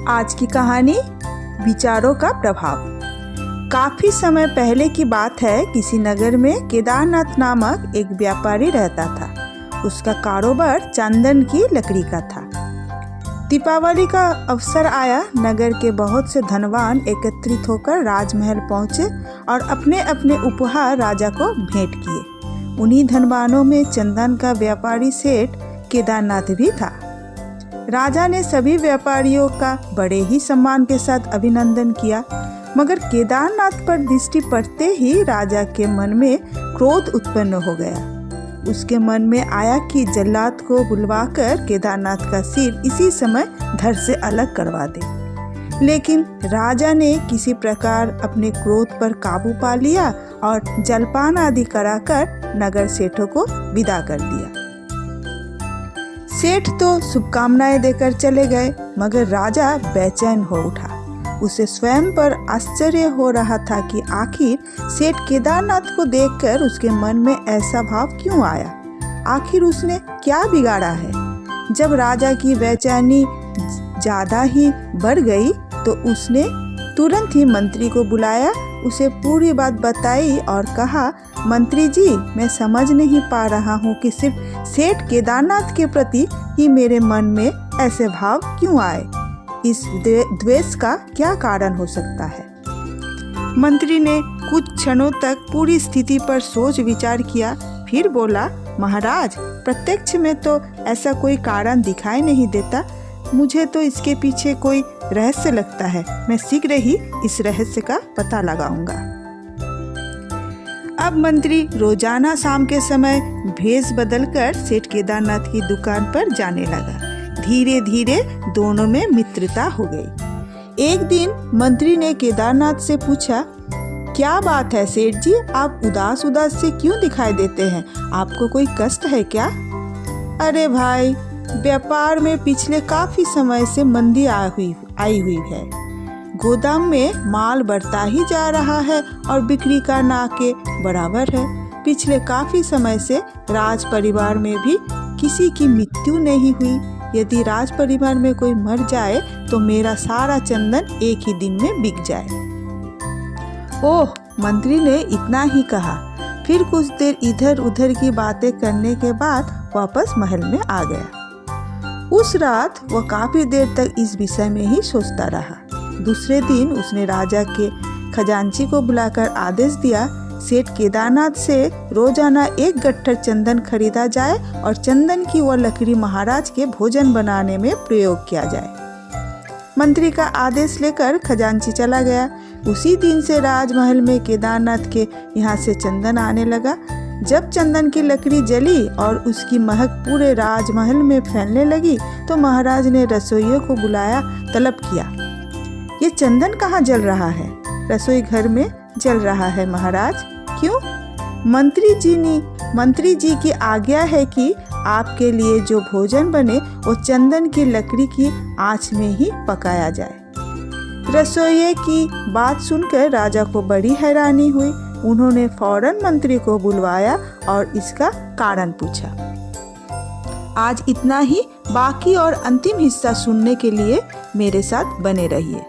आज की कहानी विचारों का प्रभाव। काफी समय पहले की बात है। किसी नगर में केदारनाथ नामक एक व्यापारी रहता था। उसका कारोबार चंदन की लकड़ी का था। दीपावली का अवसर आया। नगर के बहुत से धनवान एकत्रित होकर राजमहल पहुंचे और अपने अपने उपहार राजा को भेंट किए। उन्हीं धनवानों में चंदन का व्यापारी सेठ केदारनाथ भी था। राजा ने सभी व्यापारियों का बड़े ही सम्मान के साथ अभिनंदन किया, मगर केदारनाथ पर दृष्टि पड़ते ही राजा के मन में क्रोध उत्पन्न हो गया। उसके मन में आया कि जल्लाद को बुलवाकर केदारनाथ का सिर इसी समय धड़ से अलग करवा दे। लेकिन राजा ने किसी प्रकार अपने क्रोध पर काबू पा लिया और जलपान आदि कराकर नगर सेठों को विदा कर दिया। सेठ तो शुभकामनाएं देकर चले गए, मगर राजा बेचैन हो उठा। उसे स्वयं पर आश्चर्य हो रहा था कि आखिर सेठ केदारनाथ को देखकर उसके मन में ऐसा भाव क्यों आया। आखिर उसने क्या बिगाड़ा है। जब राजा की बेचैनी ज्यादा ही बढ़ गई तो उसने तुरंत ही मंत्री को बुलाया, उसे पूरी बात बताई और कहा, मंत्री जी, मैं समझ नहीं पा रहा हूँ कि सिर्फ सेठ केदारनाथ के प्रति ही मेरे मन में ऐसे भाव क्यों आए। इस द्वेष का क्या कारण हो सकता है। मंत्री ने कुछ क्षणों तक पूरी स्थिति पर सोच विचार किया, फिर बोला, महाराज, प्रत्यक्ष में तो ऐसा कोई कारण दिखाई नहीं देता। मुझे तो इसके पीछे कोई रहस्य लगता है। मैं शीघ्र ही इस रहस्य का पता लगाऊंगा। अब मंत्री रोजाना शाम के समय भेष बदलकर सेठ केदारनाथ की दुकान पर जाने लगा। धीरे धीरे दोनों में मित्रता हो गई। एक दिन मंत्री ने केदारनाथ से पूछा, क्या बात है सेठ जी, आप उदास उदास से क्यों दिखाई देते हैं? आपको कोई कष्ट है क्या? अरे भाई, व्यापार में पिछले काफी समय से मंदी आई हुई है। गोदाम में माल बढ़ता ही जा रहा है और बिक्री का ना के बराबर है। पिछले काफी समय से राज परिवार में भी किसी की मृत्यु नहीं हुई। यदि राज परिवार में कोई मर जाए तो मेरा सारा चंदन एक ही दिन में बिक जाए। ओह, मंत्री ने इतना ही कहा। फिर कुछ देर इधर उधर की बातें करने के बाद वापस महल में आ गया। उस रात वह काफी देर तक इस विषय में ही सोचता रहा। दूसरे दिन उसने राजा के खजांची को बुलाकर आदेश दिया, सेठ केदारनाथ से रोजाना 1 गट्ठर चंदन खरीदा जाए और चंदन की वह लकड़ी महाराज के भोजन बनाने में प्रयोग किया जाए। मंत्री का आदेश लेकर खजांची चला गया। उसी दिन से राजमहल में केदारनाथ के यहाँ से चंदन आने लगा। जब चंदन की लकड़ी जली और उसकी महक पूरे राजमहल में फैलने लगी तो महाराज ने रसोइयों को बुलाया, तलब किया, ये चंदन कहाँ जल रहा है? रसोई घर में जल रहा है महाराज। क्यों? मंत्री जी की आज्ञा है कि आपके लिए जो भोजन बने वो चंदन की लकड़ी की आंच में ही पकाया जाए। रसोइये की बात सुनकर राजा को बड़ी हैरानी हुई। उन्होंने फौरन मंत्री को बुलवाया और इसका कारण पूछा। आज इतना ही। बाकी और अंतिम हिस्सा सुनने के लिए मेरे साथ बने रहिए।